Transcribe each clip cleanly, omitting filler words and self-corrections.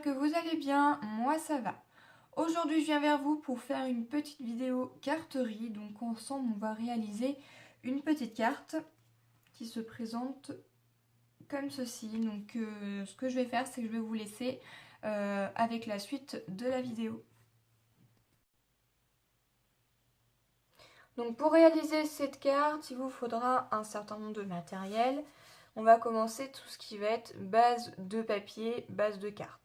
j'espère que vous allez bien, moi ça va. Aujourd'hui je viens vers vous pour faire une petite vidéo carterie, donc ensemble on va réaliser une petite carte qui se présente comme ceci. Donc ce que je vais faire c'est que je vais vous laisser avec la suite de la vidéo. Donc pour réaliser cette carte, il vous faudra un certain nombre de matériel. On va commencer tout ce qui va être base de papier, base de carte.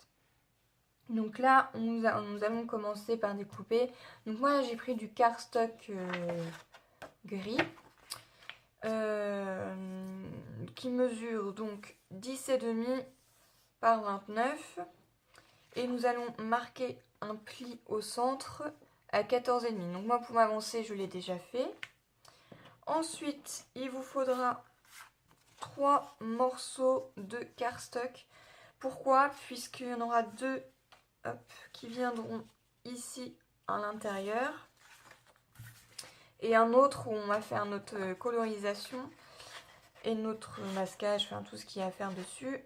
Donc là, nous allons commencer par découper. Donc moi, j'ai pris du cardstock gris qui mesure donc 10,5 par 29. Et nous allons marquer un pli au centre à 14,5. Donc moi, pour m'avancer, je l'ai déjà fait. Ensuite, il vous faudra 3 morceaux de cardstock. Pourquoi? Puisqu'il y en aura 2 qui viendront ici à l'intérieur. Et un autre où on va faire notre colorisation et notre masquage, enfin tout ce qu'il y a à faire dessus,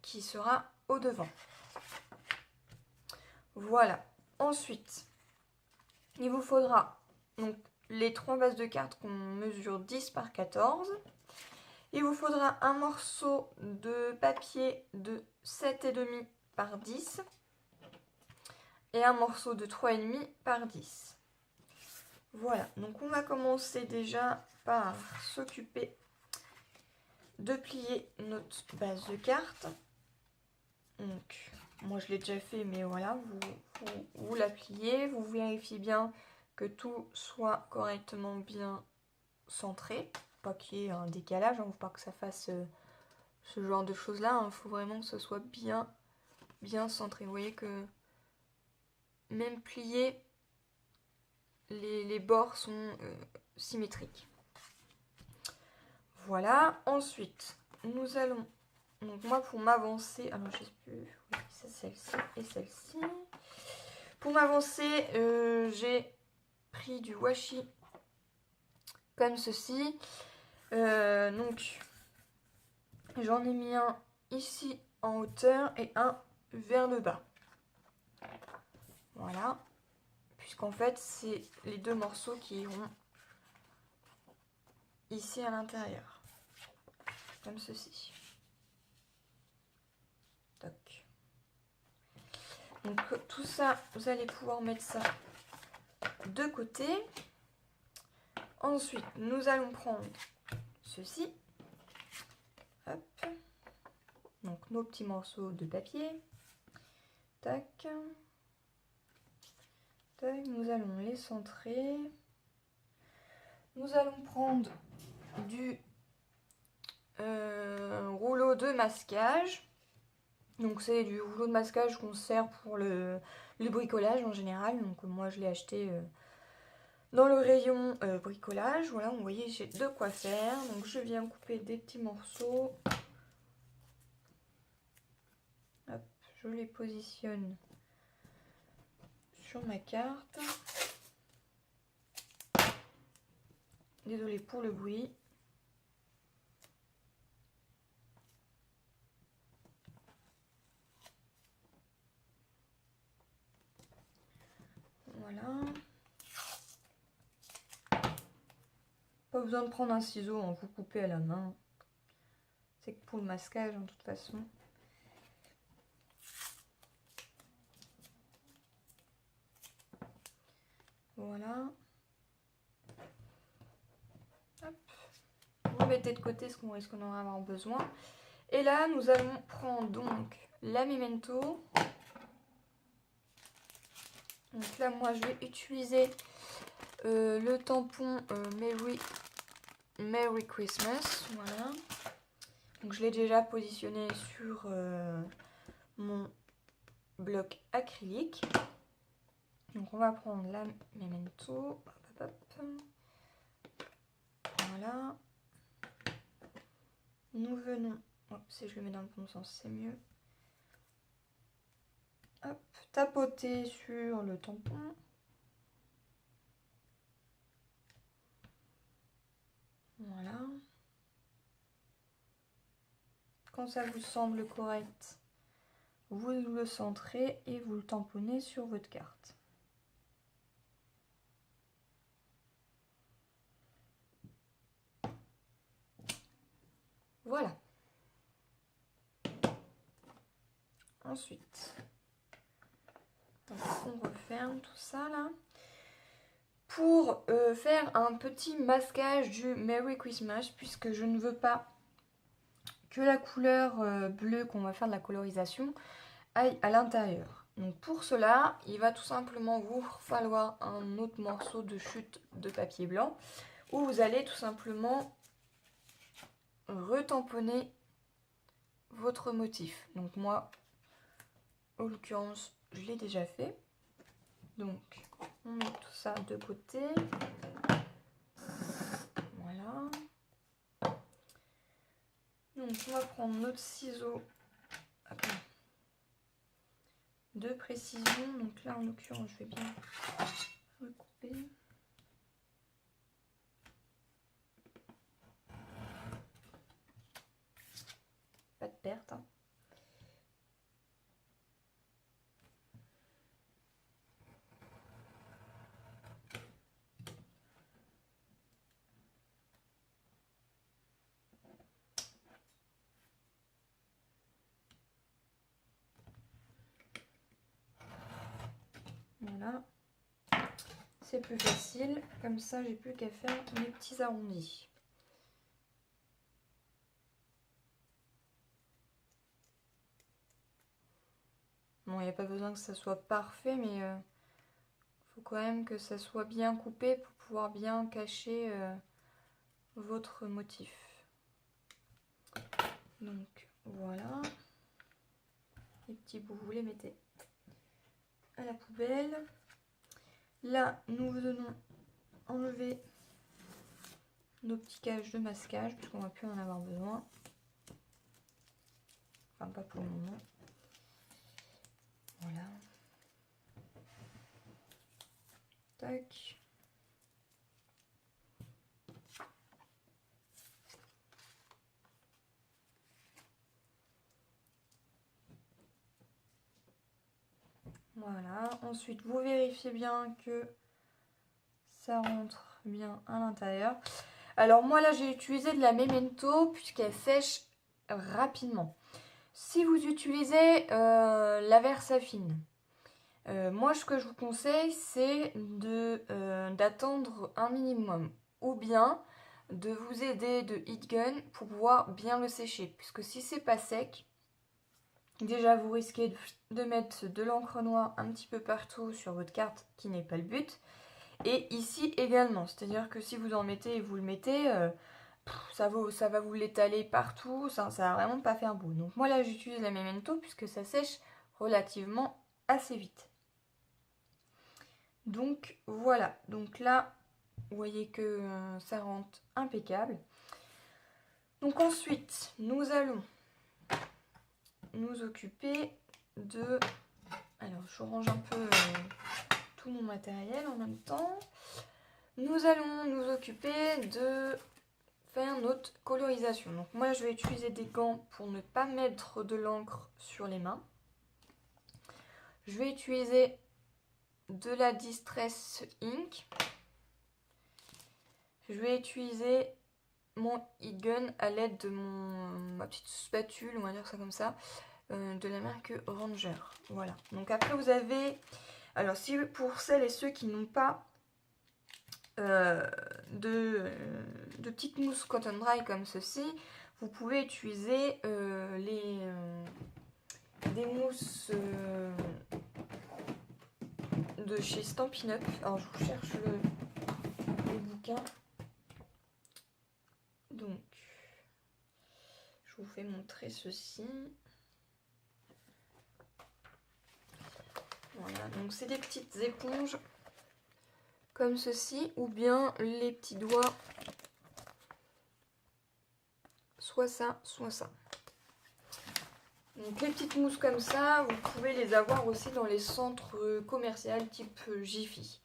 qui sera au devant. Voilà. Ensuite, il vous faudra donc les 3 bases de cartes qu'on mesure 10 par 14. Il vous faudra un morceau de papier de 7,5 par 10 et un morceau de 3,5 par 10. Voilà, donc on va commencer déjà par s'occuper de plier notre base de carte. Donc, moi je l'ai déjà fait, mais voilà, vous la pliez, vous vérifiez bien que tout soit correctement bien centré. Pas qu'il y ait un décalage, il ne faut pas que ça fasse ce genre de choses là, il faut vraiment que ce soit bien centré. Vous voyez que même plié, les bords sont symétriques. Voilà, ensuite nous allons, donc moi pour m'avancer, alors je sais plus, oui, c'est celle-ci et celle-ci. Pour m'avancer, j'ai pris du washi comme ceci. Donc j'en ai mis un ici en hauteur et un vers le bas. Voilà, puisqu'en fait c'est les 2 morceaux qui iront ici à l'intérieur, comme ceci. Toc. Donc tout ça, vous allez pouvoir mettre ça de côté. Ensuite, nous allons prendre ceci. Hop. Donc nos petits morceaux de papier. Tac. Tac. Nous allons les centrer. Nous allons prendre du rouleau de masquage. Donc c'est du rouleau de masquage qu'on sert pour le bricolage en général. Donc moi je l'ai acheté dans le rayon bricolage. Voilà, vous voyez, j'ai de quoi faire. Donc je viens couper des petits morceaux. Hop, je les positionne sur ma carte. Désolée pour le bruit. Voilà. Pas besoin de prendre un ciseau, hein, vous coupez à la main. C'est que pour le masquage, en toute façon. Voilà. Hop. Vous mettez de côté ce qu'on risque d'en avoir besoin. Et là, nous allons prendre donc la Memento. Donc là, moi, je vais utiliser le tampon Merry Christmas. Voilà. Donc je l'ai déjà positionné sur mon bloc acrylique. Donc on va prendre la Memento. Hop, hop, hop. Voilà. Nous venons, si je le mets dans le bon sens, c'est mieux. Hop, tapoter sur le tampon. Voilà. Quand ça vous semble correct, vous le centrez et vous le tamponnez sur votre carte. Voilà. Ensuite, on referme tout ça là. Pour faire un petit masquage du Merry Christmas, puisque je ne veux pas que la couleur bleue qu'on va faire de la colorisation aille à l'intérieur. Donc pour cela, il va tout simplement vous falloir un autre morceau de chute de papier blanc où vous allez tout simplement retamponner votre motif. Donc moi, en l'occurrence, je l'ai déjà fait. Donc on met tout ça de côté. Voilà. Donc on va prendre notre ciseau de précision. Donc là en l'occurrence je vais bien recouper. Pas de perte. Hein. Voilà, c'est plus facile, comme ça j'ai plus qu'à faire mes petits arrondis. Bon, il n'y a pas besoin que ça soit parfait, mais il faut quand même que ça soit bien coupé pour pouvoir bien cacher votre motif. Donc voilà, les petits bouts, vous les mettez à la poubelle. Là, nous venons enlever nos petits caches de masquage, puisqu'on va plus en avoir besoin. Enfin, pas pour le moment. Voilà. Tac. Voilà. Ensuite, vous vérifiez bien que ça rentre bien à l'intérieur. Alors moi là, j'ai utilisé de la Memento puisqu'elle sèche rapidement. Si vous utilisez la Versafine, moi ce que je vous conseille c'est d'attendre un minimum ou bien de vous aider de heat gun pour pouvoir bien le sécher, puisque si c'est pas sec, déjà vous risquez de mettre de l'encre noire un petit peu partout sur votre carte, qui n'est pas le but, et ici également, c'est à dire que si vous en mettez et vous le mettez, ça va vous l'étaler partout, ça va vraiment pas faire beau. Donc moi là j'utilise la Memento puisque ça sèche relativement assez vite. Donc voilà, donc là vous voyez que ça rentre impeccable. Donc ensuite nous allons nous occuper de... Alors je range un peu tout mon matériel en même temps. Nous allons nous occuper de faire notre colorisation. Donc moi je vais utiliser des gants pour ne pas mettre de l'encre sur les mains. Je vais utiliser de la Distress Ink. Je vais utiliser mon heat gun à l'aide de ma petite spatule, on va dire ça comme ça, de la marque Ranger. Voilà. Donc après vous avez, alors si pour celles et ceux qui n'ont pas de petites mousses cotton dry comme ceci, vous pouvez utiliser des mousses de chez Stampin' Up. Alors je vous cherche le bouquin. Donc je vous fais montrer ceci. Voilà, donc c'est des petites éponges comme ceci, ou bien les petits doigts, soit ça, soit ça. Donc les petites mousses comme ça, vous pouvez les avoir aussi dans les centres commerciaux type Jiffy.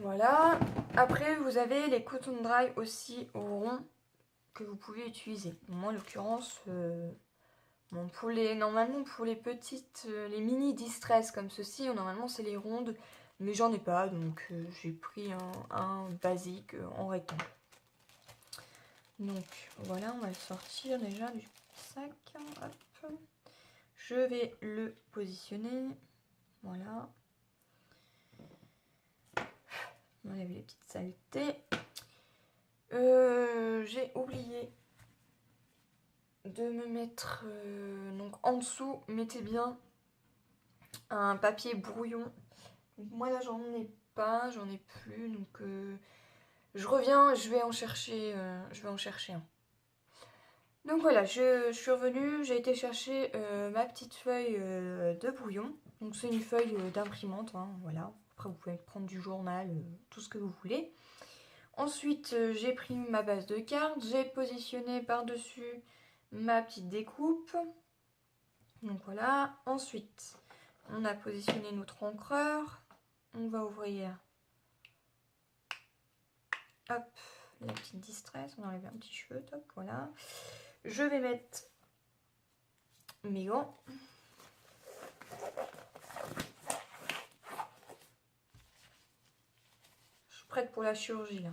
Voilà. Après vous avez les cotton dry aussi au rond que vous pouvez utiliser. Moi en l'occurrence Bon, normalement pour les petites, les mini distress comme ceci, normalement c'est les rondes, mais j'en ai pas, donc j'ai pris un basique en rectangle. Donc voilà, on va le sortir déjà du sac. Hop. Je vais le positionner. Voilà. On enlève les petites saletés. J'ai oublié de me mettre donc en dessous, mettez bien un papier brouillon. Donc moi là j'en ai pas, j'en ai plus, donc je reviens, je vais en chercher un. Donc voilà, je suis revenue, j'ai été chercher ma petite feuille de brouillon. Donc c'est une feuille d'imprimante, hein, voilà. Après vous pouvez prendre du journal, tout ce que vous voulez. Ensuite j'ai pris ma base de cartes, j'ai positionné par-dessus ma petite découpe. Donc voilà, ensuite on a positionné notre encreur. On va ouvrir, hop, la petite distress, on enlève un petit cheveu, top, voilà. Je vais mettre mes gants. Je suis prête pour la chirurgie là.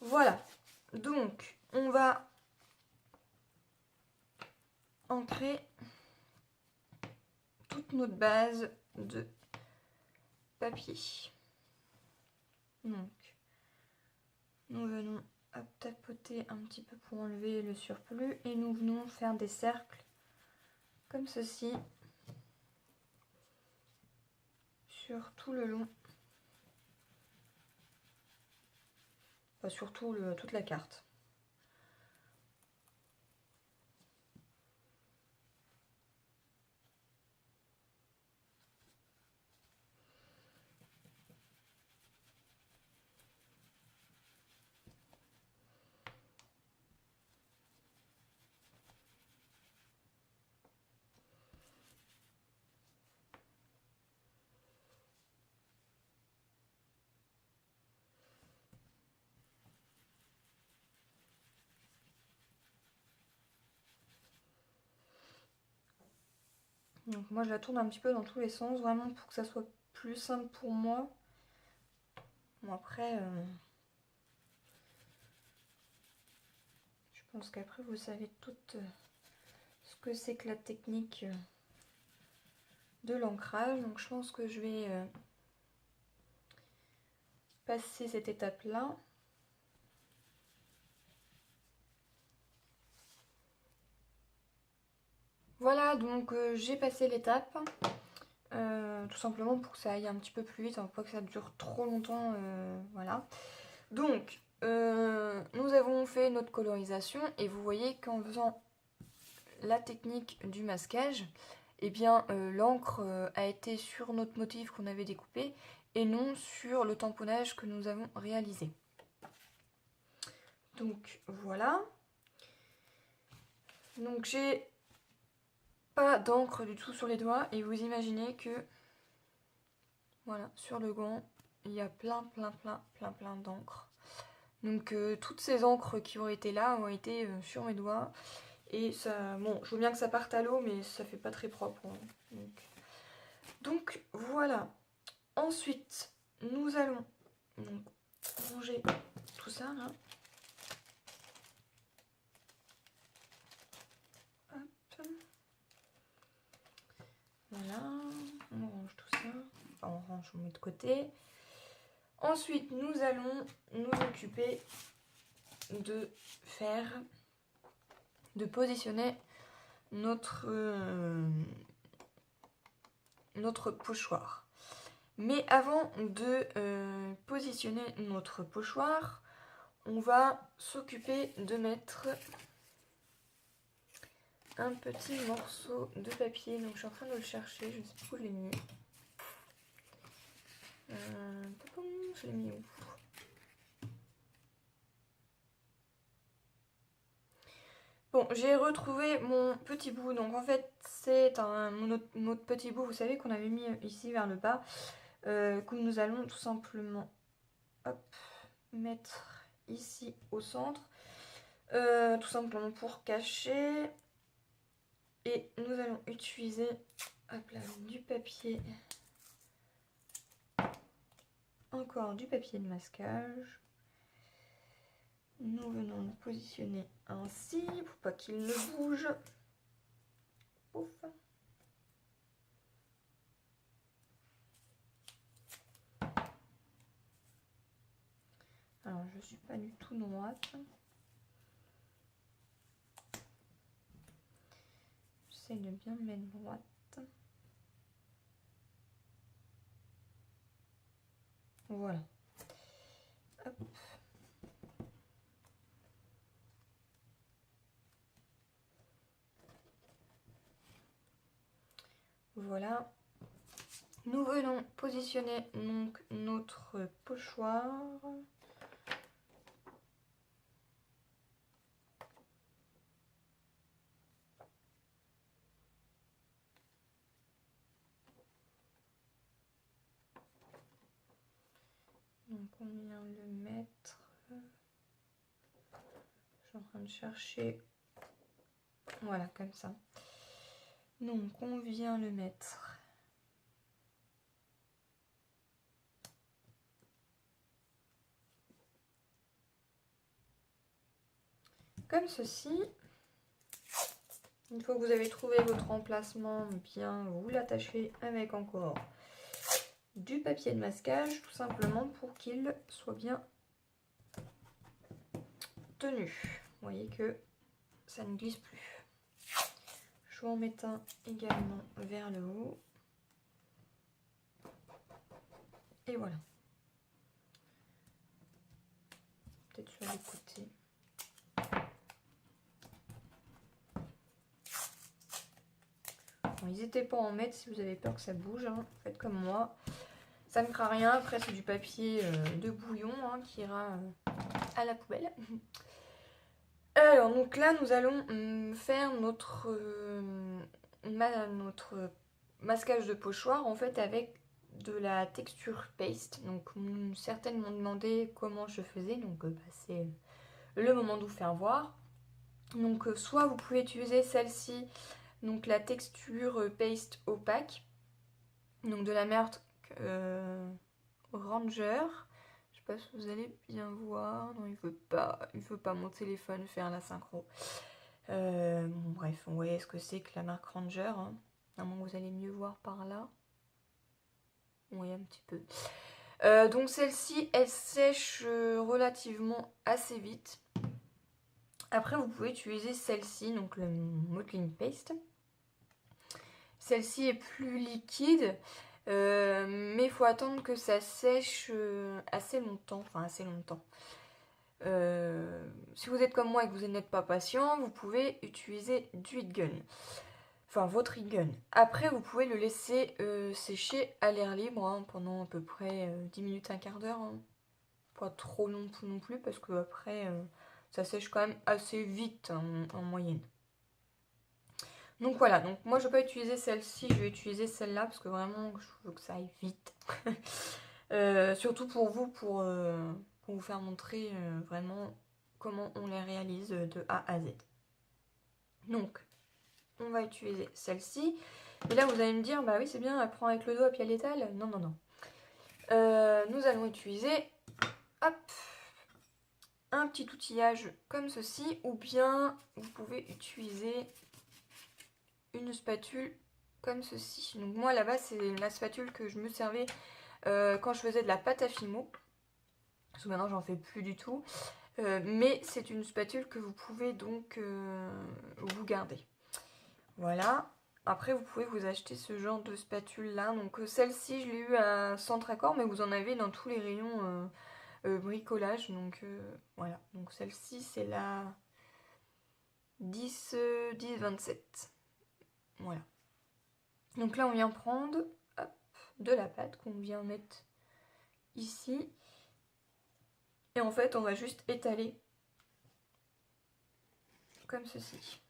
Voilà, donc on va ancrer toute notre base de papier. Donc, nous venons tapoter un petit peu pour enlever le surplus et nous venons faire des cercles comme ceci sur tout le long, enfin, sur toute la carte. Donc moi je la tourne un petit peu dans tous les sens, vraiment pour que ça soit plus simple pour moi. Bon après, je pense qu'après vous savez tout ce que c'est que la technique de l'ancrage. Donc je pense que je vais passer cette étape là. Voilà, donc j'ai passé l'étape, tout simplement pour que ça aille un petit peu plus vite, hein, pas que ça dure trop longtemps, voilà. Donc, nous avons fait notre colorisation et vous voyez qu'en faisant la technique du masquage, eh bien l'encre a été sur notre motif qu'on avait découpé et non sur le tamponnage que nous avons réalisé. Donc voilà. Donc j'ai pas d'encre du tout sur les doigts et vous imaginez que voilà, sur le gant il y a plein d'encre. Donc toutes ces encres qui ont été là ont été sur mes doigts et ça, bon, je veux bien que ça parte à l'eau mais ça fait pas très propre, hein. Donc voilà. Ensuite nous allons donc ranger tout ça là. Voilà, on range tout ça. Enfin, on range, on met de côté. Ensuite, nous allons nous occuper de positionner notre pochoir. Mais avant de positionner notre pochoir, on va s'occuper de mettre un petit morceau de papier. Donc je suis en train de le chercher, je ne sais plus où je l'ai mis. Je l'ai mis où? Bon, j'ai retrouvé mon petit bout. Donc en fait, c'est notre petit bout, vous savez, qu'on avait mis ici vers le bas, que nous allons tout simplement mettre ici au centre, tout simplement pour cacher. Et nous allons utiliser hop là, du papier, encore du papier de masquage. Nous venons le positionner ainsi pour pas qu'il ne bouge. Pouf. Alors je suis pas du tout droite. J'essaie de bien me mettre droite. Voilà. Hop. Voilà. Nous venons positionner donc notre pochoir. Donc on vient le mettre. Je suis en train de chercher. Voilà, comme ça. Donc on vient le mettre comme ceci. Une fois que vous avez trouvé votre emplacement bien, vous l'attachez avec encore du papier de masquage, tout simplement pour qu'il soit bien tenu. Vous voyez que ça ne glisse plus. Je vous en mets un également vers le haut. Et voilà. Peut-être sur le côté. Bon, n'hésitez pas à en mettre si vous avez peur que ça bouge. Hein. Faites comme moi. Ça ne craint rien. Après, c'est du papier de bouillon hein, qui ira à la poubelle. Alors, donc là, nous allons faire notre masquage de pochoir en fait avec de la texture paste. Donc, certaines m'ont demandé comment je faisais. Donc, c'est le moment de vous faire voir. Donc, soit vous pouvez utiliser celle-ci, donc la texture paste opaque. Donc, de la marque Ranger. Je sais pas si vous allez bien voir. Non, il veut pas mon téléphone faire la synchro. Bon, bref, vous voyez ce que c'est que la marque Ranger. Hein. Normalement, vous allez mieux voir par là. Oui, un petit peu. Donc celle-ci, elle sèche relativement assez vite. Après, vous pouvez utiliser celle-ci, donc le Modeling Paste. Celle-ci est plus liquide. Mais il faut attendre que ça sèche assez longtemps. Enfin, assez longtemps. Si vous êtes comme moi et que vous n'êtes pas patient, vous pouvez utiliser du heat gun. Enfin, votre heat gun. Après, vous pouvez le laisser sécher à l'air libre hein, pendant à peu près 10 minutes, un quart d'heure. Hein. Pas trop long non plus parce que après, ça sèche quand même assez vite hein, en moyenne. Donc voilà, donc moi je ne vais pas utiliser celle-ci, je vais utiliser celle-là parce que vraiment je veux que ça aille vite. Surtout pour vous, pour vous faire montrer vraiment comment on les réalise de A à Z. Donc, on va utiliser celle-ci. Et là, vous allez me dire, bah oui, c'est bien, elle prend avec le doigt puis elle étale. Non, non, non. Nous allons utiliser, hop, un petit outillage comme ceci, ou bien vous pouvez utiliser une spatule comme ceci. Donc moi là-bas c'est la spatule que je me servais quand je faisais de la pâte à fimo. Parce que maintenant j'en fais plus du tout. Mais c'est une spatule que vous pouvez donc vous garder. Voilà. Après vous pouvez vous acheter ce genre de spatule là. Donc celle-ci je l'ai eu à Centre-Accord, mais vous en avez dans tous les rayons bricolage. Donc voilà. Donc celle-ci c'est la 10-27. Voilà. Donc là, on vient prendre hop, de la pâte qu'on vient mettre ici. Et en fait, on va juste étaler comme ceci.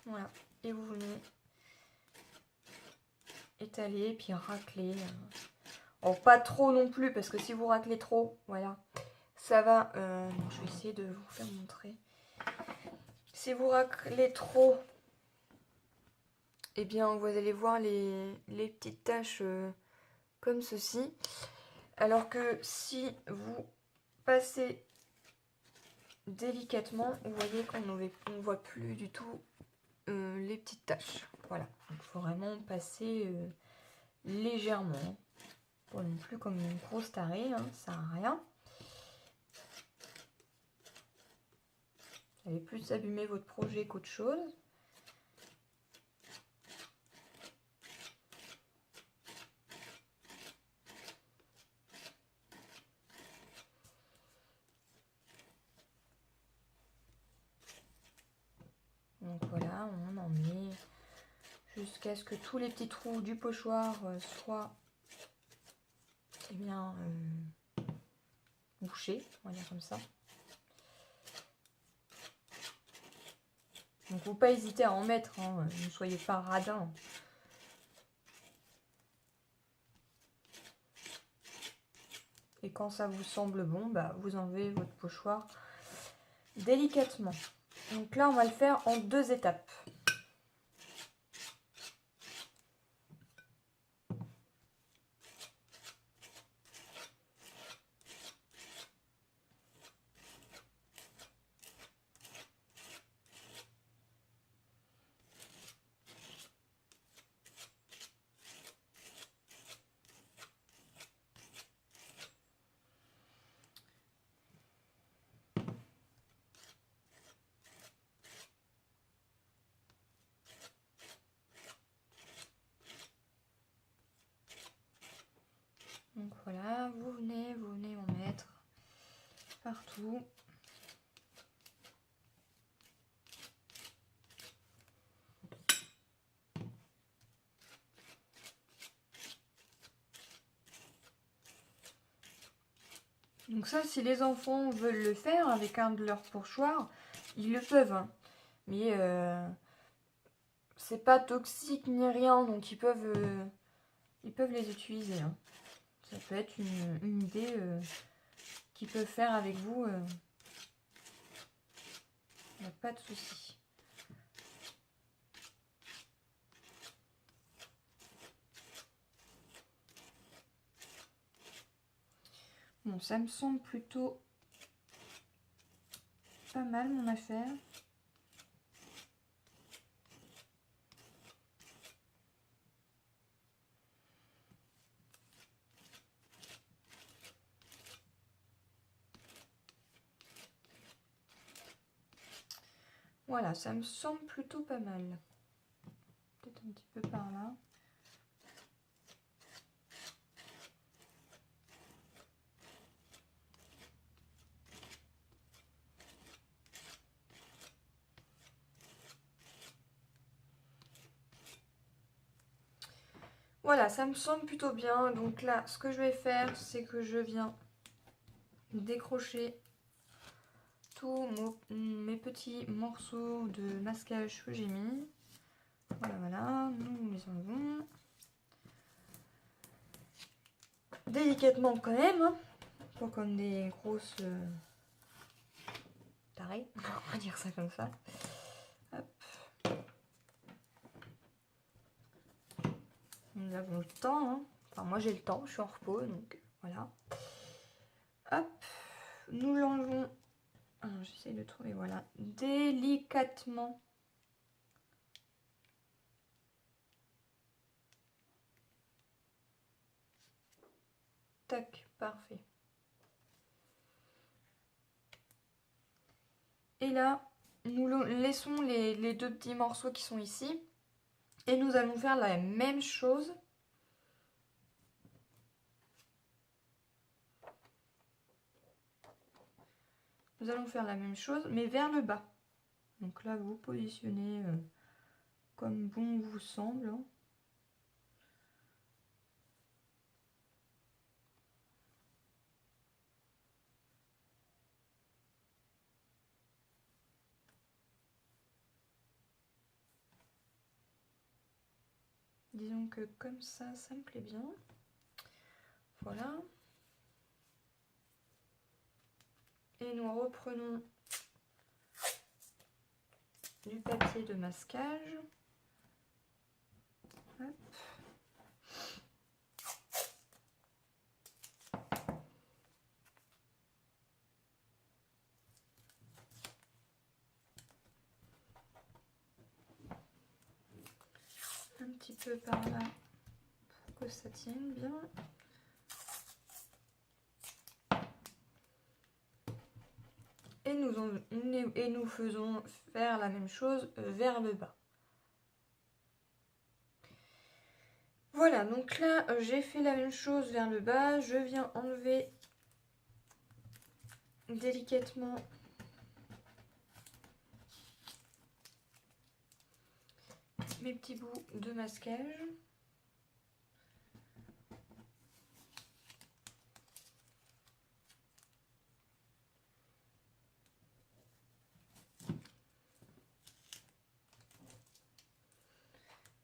Voilà. Et vous venez étaler, puis racler Alors pas trop non plus, parce que si vous raclez trop, voilà, ça va... je vais essayer de vous faire montrer. Si vous raclez trop, eh bien vous allez voir les petites taches comme ceci. Alors que si vous passez délicatement, vous voyez qu'on ne voit plus du tout les petites taches. Voilà, il faut vraiment passer légèrement. Pas non plus comme une grosse tarée, hein, ça sert à rien. Vous allez plus abîmer votre projet qu'autre chose. Donc voilà, on en met jusqu'à ce que tous les petits trous du pochoir soient bien bouchés, on va dire comme ça. Donc, il ne faut pas hésiter à en mettre, hein, ne soyez pas radin. Et quand ça vous semble bon, bah, vous enlevez votre pochoir délicatement. Donc là, on va le faire en 2 étapes. Donc voilà, vous venez en mettre partout. Donc ça, si les enfants veulent le faire avec un de leurs pochoirs, ils le peuvent. Hein. Mais c'est pas toxique ni rien, donc ils peuvent les utiliser. Hein. Ça peut être une idée qu'ils peuvent faire avec vous. Il n'y a pas de souci. Bon, ça me semble plutôt pas mal mon affaire. Voilà, ça me semble plutôt pas mal. Peut-être un petit peu par là. Voilà, ça me semble plutôt bien. Donc là, ce que je vais faire, c'est que je viens décrocher tous mes petits morceaux de masque à cheveux que j'ai mis. Voilà, voilà, nous les enlevons. Délicatement quand même, hein, pas comme des grosses tarées, on va dire ça comme ça. Hop. Nous avons le temps, hein. Enfin moi j'ai le temps, je suis en repos, donc voilà. Hop, nous l'enlevons. J'essaie de trouver, voilà, délicatement. Tac, parfait. Et là, nous laissons les 2 petits morceaux qui sont ici. Et nous allons faire la même chose. Nous allons faire la même chose, mais vers le bas. Donc là, vous positionnez comme bon vous semble. Hein. Disons que comme ça me plaît bien. voilà. Et nous reprenons du papier de masquage. Hop. Un petit peu par là pour que ça tienne bien. Et nous faisons faire la même chose vers le bas. Voilà, donc là j'ai fait la même chose vers le bas. Je viens enlever délicatement mes petits bouts de masquage.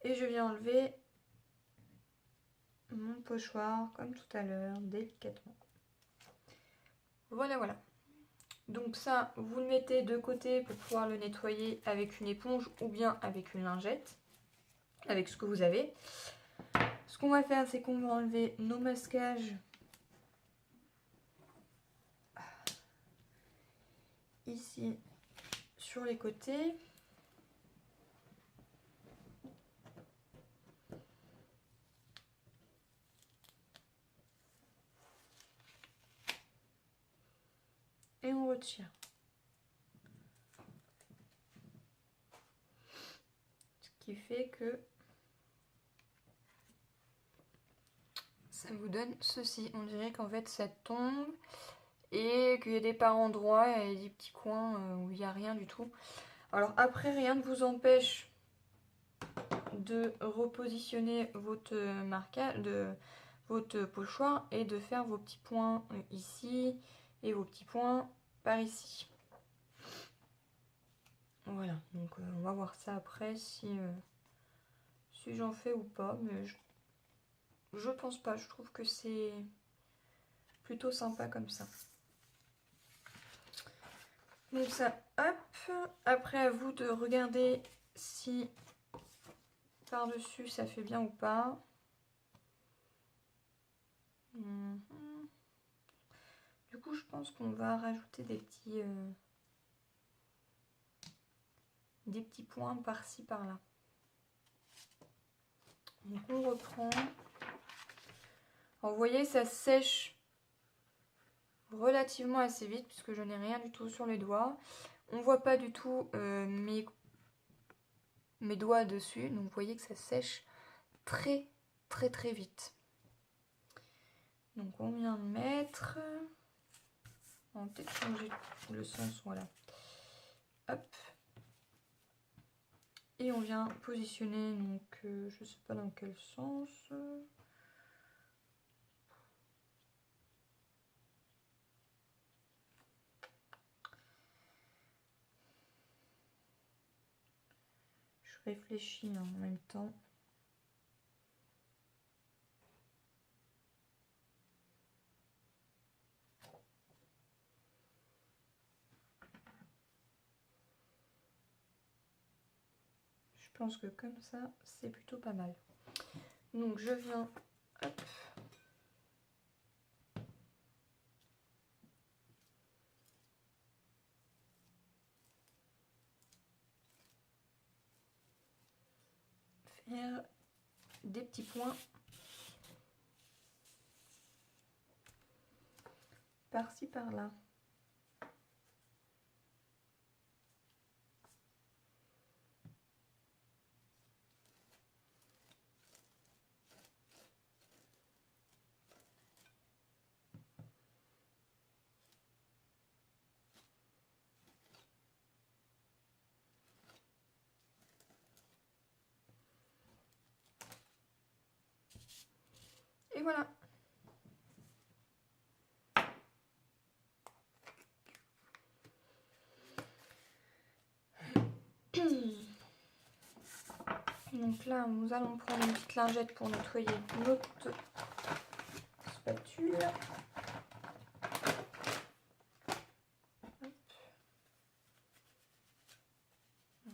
Et je viens enlever mon pochoir comme tout à l'heure, délicatement. Voilà, voilà. Donc ça, vous le mettez de côté pour pouvoir le nettoyer avec une éponge ou bien avec une lingette, avec ce que vous avez. Ce qu'on va faire, c'est qu'on va enlever nos masquages ici sur les côtés. Et on retire. Ce qui fait que ça vous donne ceci. On dirait qu'en fait ça tombe et qu'il y a des par endroits et des petits coins où il n'y a rien du tout. Alors après, rien ne vous empêche de repositionner votre marquage, votre pochoir et de faire vos petits points ici et vos petits points par ici. Voilà, donc on va voir ça après si j'en fais ou pas, mais je pense pas, je trouve que c'est plutôt sympa comme ça. Donc ça, hop, après à vous de regarder si par-dessus ça fait bien ou pas. Du coup, je pense qu'on va rajouter des petits points par-ci, par-là. Donc on reprend. Alors, vous voyez, ça sèche relativement assez vite puisque je n'ai rien du tout sur les doigts. On ne voit pas du tout mes doigts dessus. Donc vous voyez que ça sèche très vite. Donc on vient de mettre... On va peut-être changer le sens, voilà. Hop. Et on vient positionner, donc je sais pas dans quel sens. Je réfléchis en même temps. Je pense que comme ça, c'est plutôt pas mal. Donc je viens, hop, faire des petits points par-ci par-là. Et voilà. Donc là, nous allons prendre une petite lingette pour nettoyer notre spatule. Donc,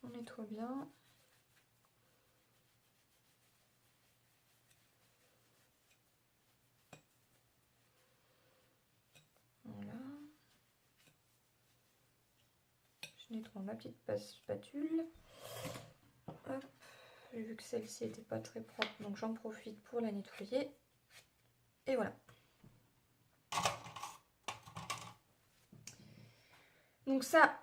on nettoie bien. Voilà. Je nettoie ma petite spatule. Hop. J'ai vu que celle-ci n'était pas très propre, donc j'en profite pour la nettoyer. Et voilà. Donc ça,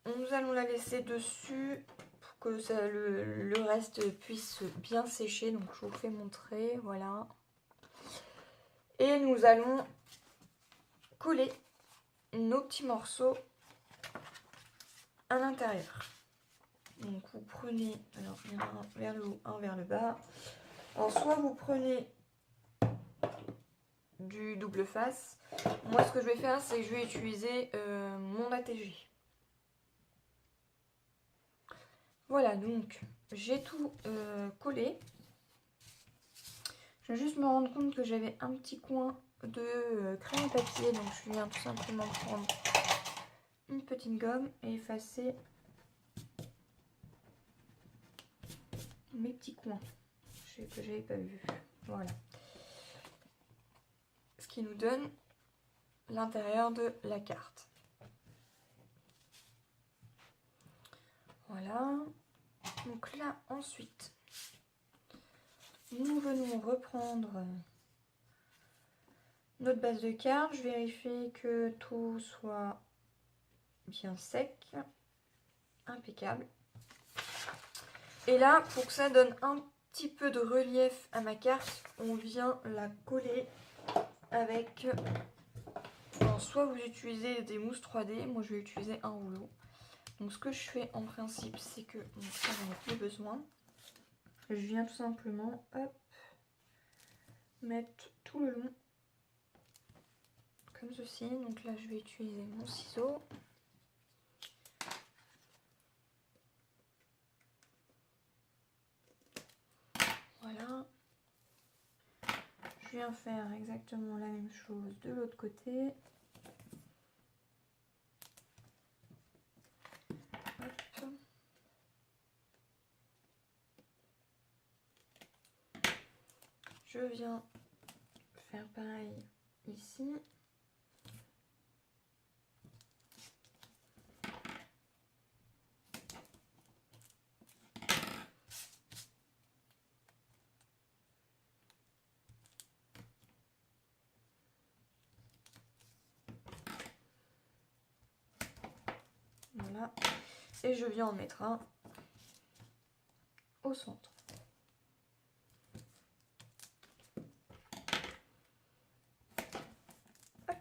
nous allons la laisser dessus pour que ça, le reste puisse bien sécher. Donc je vous fais montrer, voilà. Et nous allons coller nos petits morceaux à l'intérieur. Donc vous prenez, alors il y en a un vers le haut, un vers le bas. Alors soit vous prenez du double face. Moi ce que je vais faire, c'est que je vais utiliser mon ATG. Voilà, donc j'ai tout collé. Je vais juste me rendre compte que j'avais un petit coin de crayon à papier, donc je viens tout simplement prendre une petite gomme et effacer mes petits coins que j'avais pas vu. Voilà. Ce qui nous donne l'intérieur de la carte. Voilà. Donc là, ensuite, nous venons reprendre notre base de carte. Je vérifie que tout soit bien sec, impeccable. Et là, pour que ça donne un petit peu de relief à ma carte, on vient la coller avec... Alors, soit vous utilisez des mousses 3D, moi je vais utiliser un rouleau. Donc ce que je fais en principe, c'est que ça j'en ai plus besoin. Je viens tout simplement hop, mettre tout le long comme ceci. Donc là je vais utiliser mon ciseau. Voilà. Je viens faire exactement la même chose de l'autre côté. Hop. Je viens faire pareil ici. Voilà. Et je viens en mettre un au centre. Hop.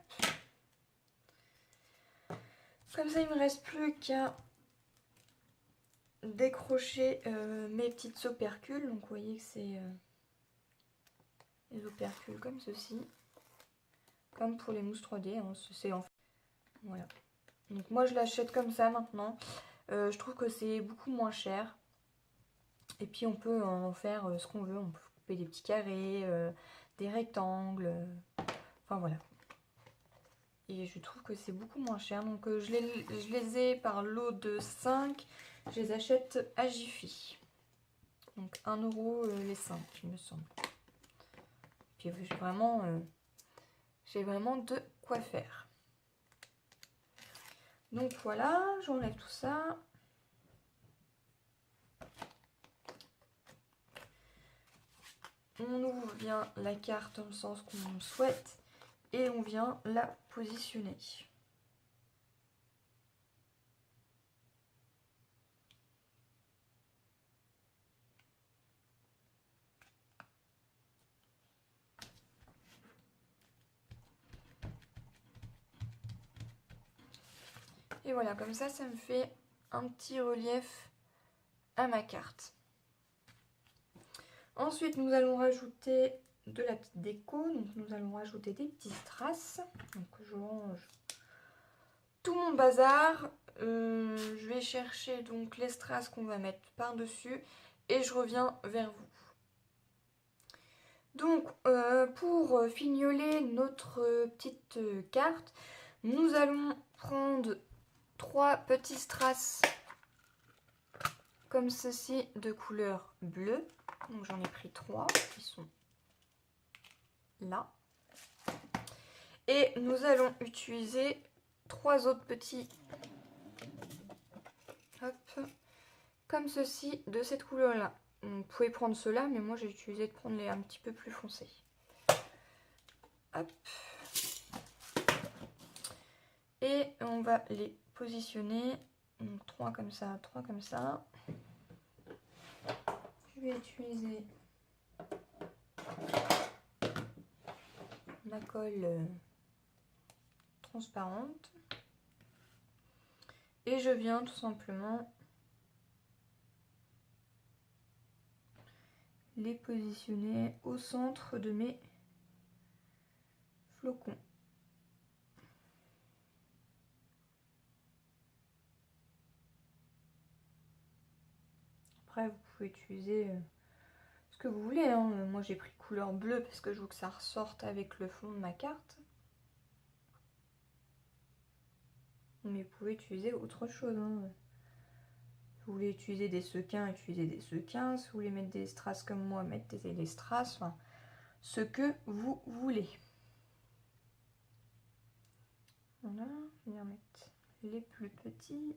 Comme ça, il ne me reste plus qu'à décrocher mes petites opercules. Donc vous voyez que c'est les opercules comme ceci. Comme pour les mousses 3D. Hein, c'est en fait. Voilà. Donc moi je l'achète comme ça maintenant. Je trouve que c'est beaucoup moins cher. Et puis on peut en faire ce qu'on veut. On peut couper des petits carrés, des rectangles. Enfin voilà. Et je trouve que c'est beaucoup moins cher. Donc je les ai par lot de 5. Je les achète à Jiffy. Donc 1 € les 5, il me semble. Puis j'ai vraiment de quoi faire. Donc voilà, j'enlève tout ça. On ouvre bien la carte dans le sens qu'on souhaite et on vient la positionner. Et voilà, comme ça me fait un petit relief à ma carte. Ensuite, nous allons rajouter de la petite déco. Donc, nous allons rajouter des petits strass. Donc, je range tout mon bazar. Je vais chercher donc les strass qu'on va mettre par-dessus et je reviens vers vous. Donc pour fignoler notre petite carte, nous allons prendre 3 petits strass comme ceci de couleur bleue. Donc j'en ai pris 3 qui sont là. Et nous allons utiliser 3 autres petits, hop, comme ceci de cette couleur là. Vous pouvez prendre ceux-là, mais moi j'ai utilisé de prendre les un petit peu plus foncés. Hop. Et on va les positionner. Donc 3 comme ça, 3 comme ça. Je vais utiliser ma colle transparente. Et je viens tout simplement les positionner au centre de mes flocons. Après, vous pouvez utiliser ce que vous voulez, hein. Moi, j'ai pris couleur bleue parce que je veux que ça ressorte avec le fond de ma carte. Mais vous pouvez utiliser autre chose, hein. Si vous voulez utiliser des sequins, utilisez des sequins. Si vous voulez mettre des strass comme moi, mettez des strass. Enfin, ce que vous voulez. Voilà, je vais mettre les plus petits.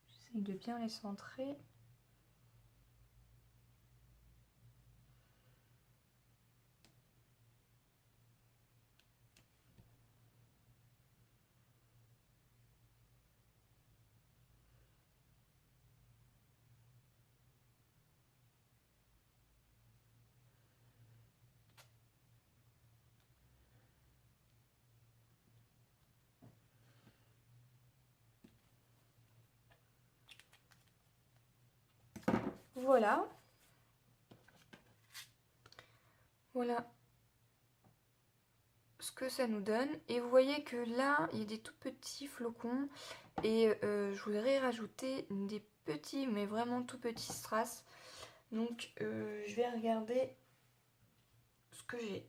J'essaye de bien les centrer. Voilà. Voilà ce que ça nous donne. Et vous voyez que là, il y a des tout petits flocons. Et je voudrais rajouter des petits, mais vraiment tout petits strass. Donc je vais regarder ce que j'ai.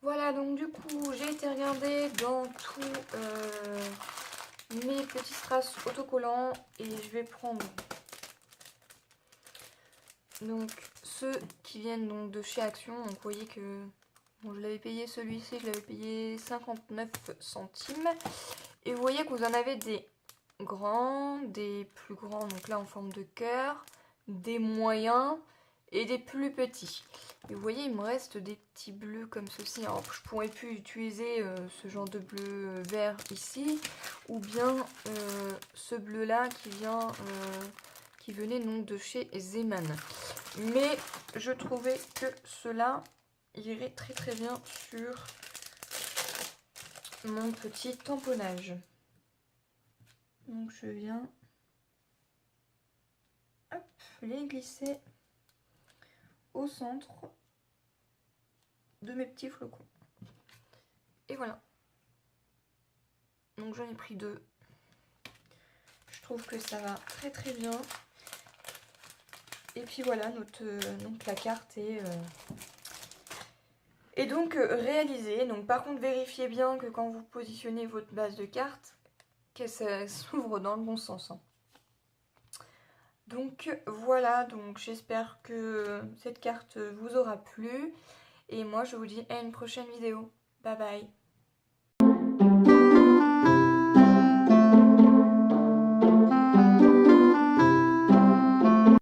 Voilà, donc du coup, j'ai été regarder dans tous mes petits strass autocollants. Et je vais prendre donc ceux qui viennent donc de chez Action. Donc vous voyez que bon, je l'avais payé celui-ci, je l'avais payé 59 centimes. Et vous voyez que vous en avez des grands, des plus grands, donc là en forme de cœur, des moyens et des plus petits. Et vous voyez, il me reste des petits bleus comme ceci. Alors je pourrais plus utiliser ce genre de bleu vert ici, ou bien ce bleu là qui venait donc de chez Zeman. Mais je trouvais que cela irait très très bien sur mon petit tamponnage. Donc je viens hop, les glisser au centre de mes petits flocons. Et voilà. Donc j'en ai pris 2. Je trouve que ça va très très bien. Et puis voilà, donc la carte est donc réalisée. Donc par contre, vérifiez bien que quand vous positionnez votre base de carte, que ça s'ouvre dans le bon sens, hein. Donc voilà, donc j'espère que cette carte vous aura plu. Et moi je vous dis à une prochaine vidéo. Bye bye.